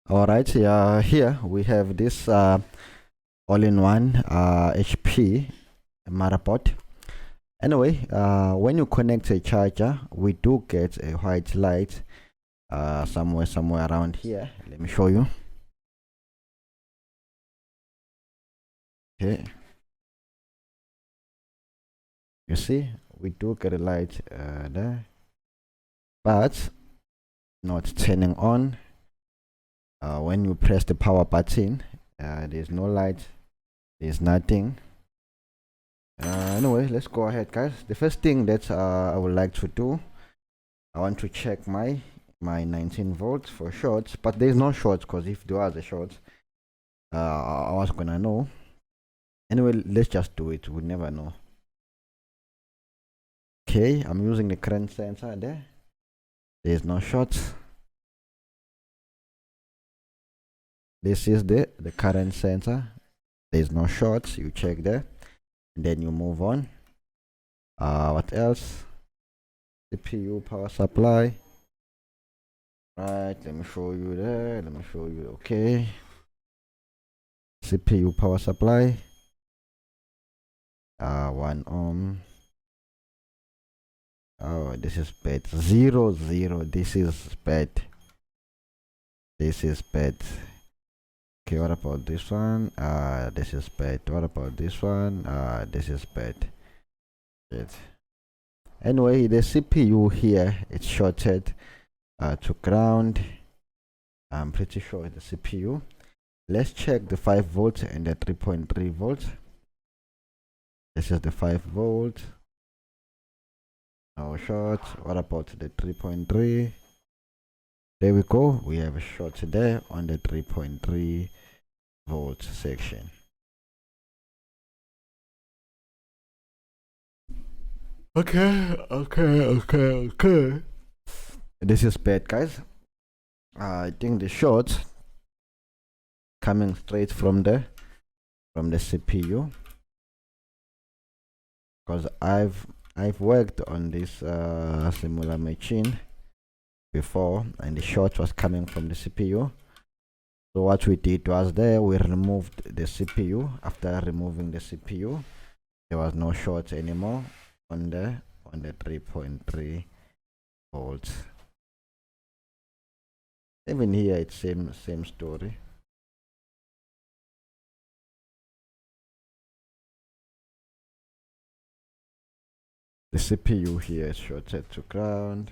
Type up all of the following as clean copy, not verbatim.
All right, yeah, here we have this all-in-one HP motherboard. Anyway, when you connect a charger, we do get a white light somewhere around here. Let me show you. Okay, you see, we do get a light there, but not turning on. When you press the power button, there's no light, there's nothing. Anyway, let's go ahead, guys. The first thing that I would like to do, I want to check my 19 volts for shorts, but there's no shorts, because if there was a short, I was gonna know. Anyway, let's just do it. We'll never know. Okay, I'm using the current sensor there. There's no shorts. This is the current sensor. There's no shorts. You check there, and then you move on. What else? CPU power supply. Right, let me show you there. Let me show you. Okay, CPU power supply. 1 ohm. Oh, this is bad. 0 0. This is bad. This is bad. Okay, what about this one? This is bad. What about this one? This is bad. Anyway, the CPU here, it's shorted to ground. I'm pretty sure it's the CPU. Let's check the 5 volts and the 3.3 volts. This is the 5 volt. No short. What about the 3.3? There we go. We have a short there on the 3.3 volt section. Okay. This is bad, guys. I think the short coming straight from the CPU, because I've worked on this similar machine before, and the short was coming from the CPU. So what we did was we removed the CPU. After removing the CPU, there was no short anymore on the 3.3 volts. Even here it's same story. The CPU here is shorted to ground.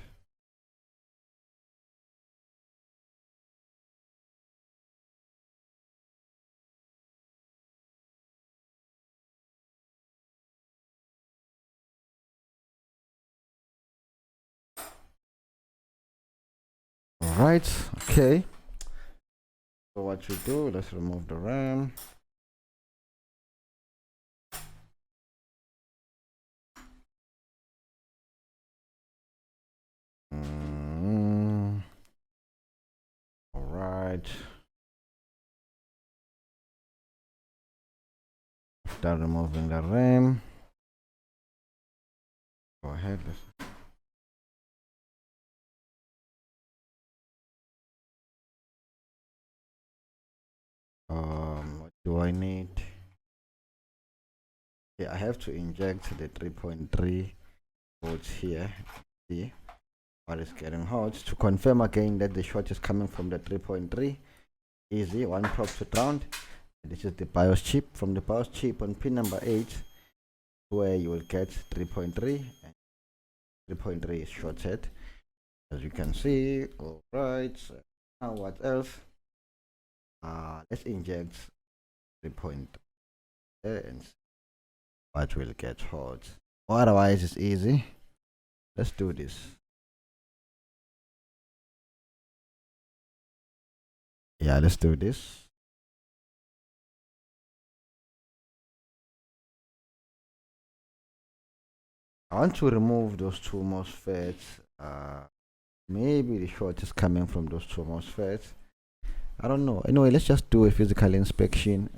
Alright, okay. So what you do, let's remove the RAM. Alright. After removing the RAM, go ahead. What do I need? Yeah, I have to inject the 3.3 volts here. See what is getting hot. To confirm again that the short is coming from the 3.3. Easy, one probe to ground. This is the BIOS chip. From the BIOS chip on pin number 8, where you will get 3.3, and 3.3 is shorted, as you can see. All right, so now what else? Let's inject 3.3 and see what will get hot. Otherwise it's easy. Let's do this. Yeah, let's do this. I want to remove those two MOSFETs. Maybe the short is coming from those two MOSFETs. I don't know. Anyway, let's just do a physical inspection.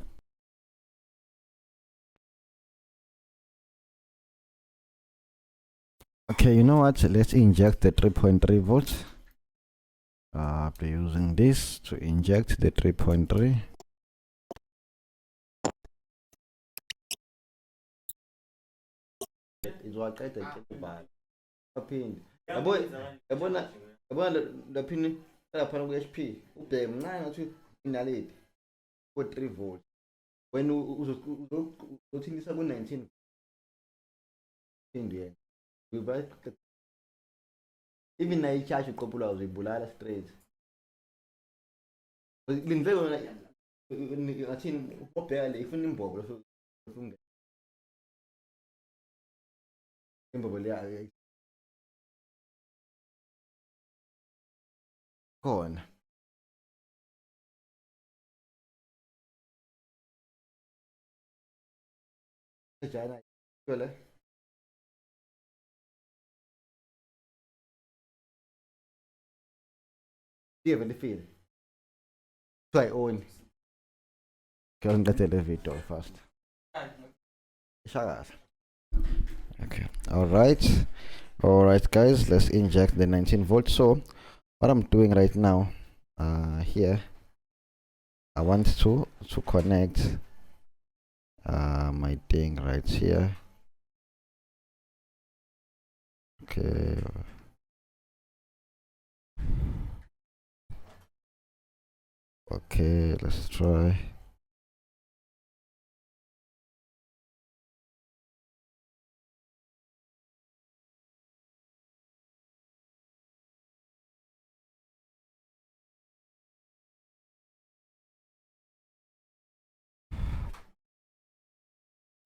Okay, you know what? Let's inject the 3.3 volts. I'll be using this to inject the 3.3. Yabona laphini laphana ku-HP ubheke mncane ngathi inaliphi ku-3 volt wena uzothingisa ku-19 indiana even nayo i-charge uqophula uzoyibulala straight lingivele wena ngathini ubheka le ifuna imbobo imbobo le khona ejana le live lifile try on kaya ngiqedele video fast shakaza. Okay, all right guys, let's inject the 19 volts. So what I'm doing right now here, I want to connect my thing right here. Okay, let's try.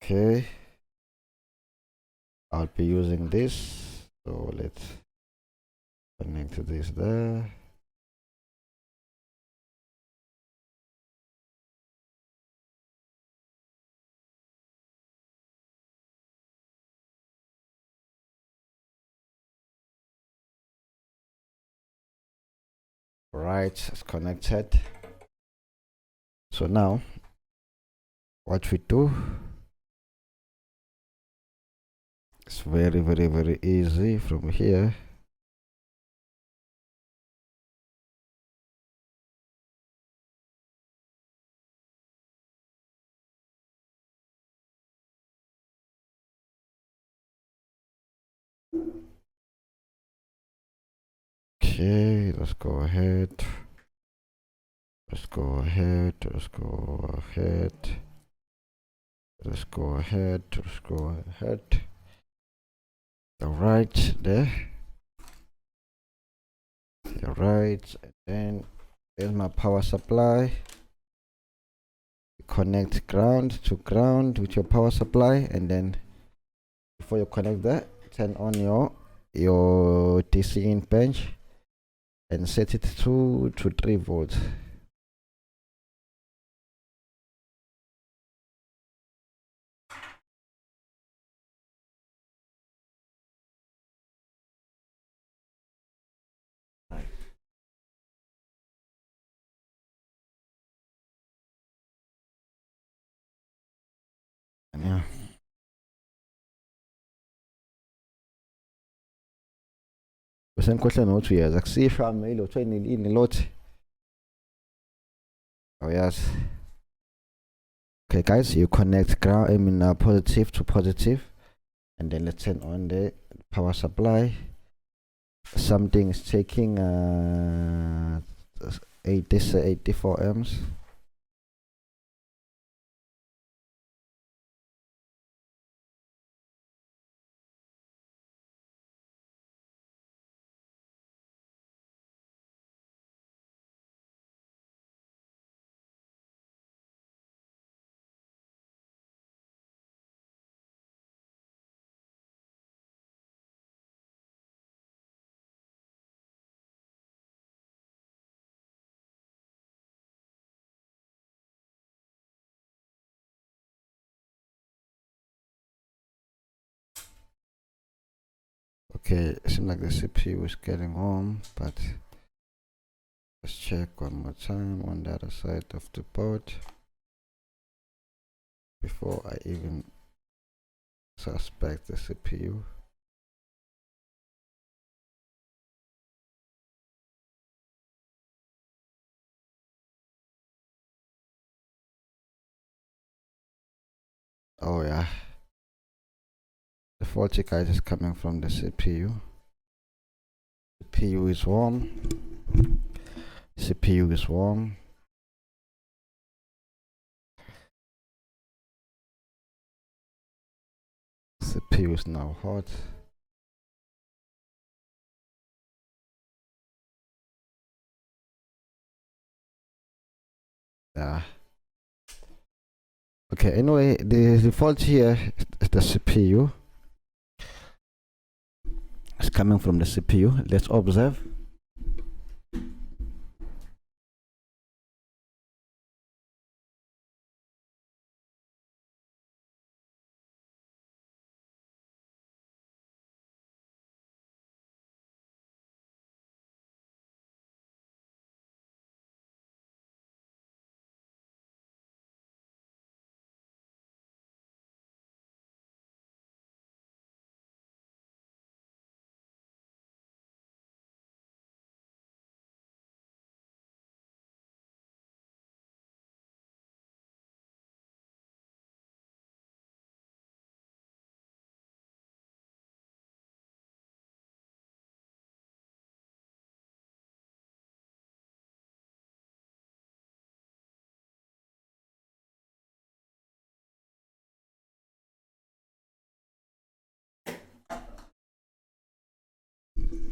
Okay, I'll be using this, so let's connect this there. Right, it's connected. So now what we do, it's very easy from here. Okay, let's go ahead. Let's go ahead. All right, there. All right, and then there's my power supply. Connect ground to ground with your power supply, and then before you connect that, turn on your DC in bench and set it to 3 volts. Yeah. Bese ngikhohlwe nokuthi uyazi akusisho email othiwa ini lot. Oh yes. Okay guys, you connect ground positive to positive, and then let's turn on the power supply. Something is taking 84 amps. Okay, it seems like the CPU is getting warm, but let's check one more time on the other side of the board before I even suspect the CPU. Oh yeah, the faulty guys is coming from the CPU. CPU is warm. CPU is warm. CPU is now hot. Yeah. Okay, anyway, the fault here is the CPU. It's coming from the CPU. Let's observe.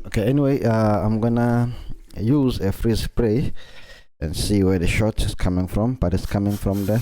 Okay, anyway, I'm gonna use a freeze spray and see where the shot is coming from, but it's coming from the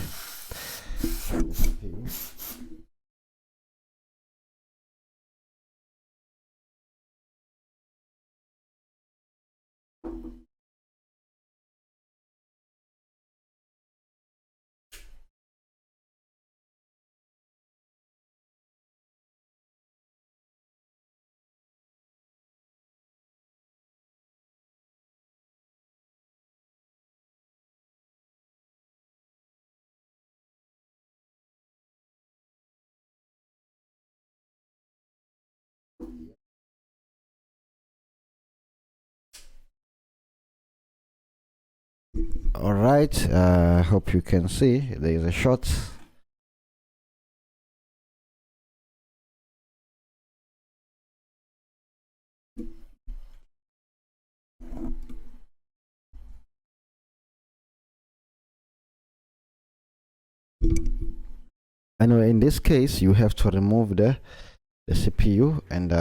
all right, hope you can see there is a shot. Anyway, in this case, you have to remove the CPU and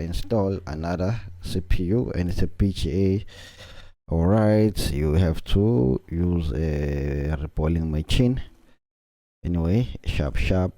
install another CPU, and it's a PCH. All right, you have to use a rebolling machine. Anyway, sharp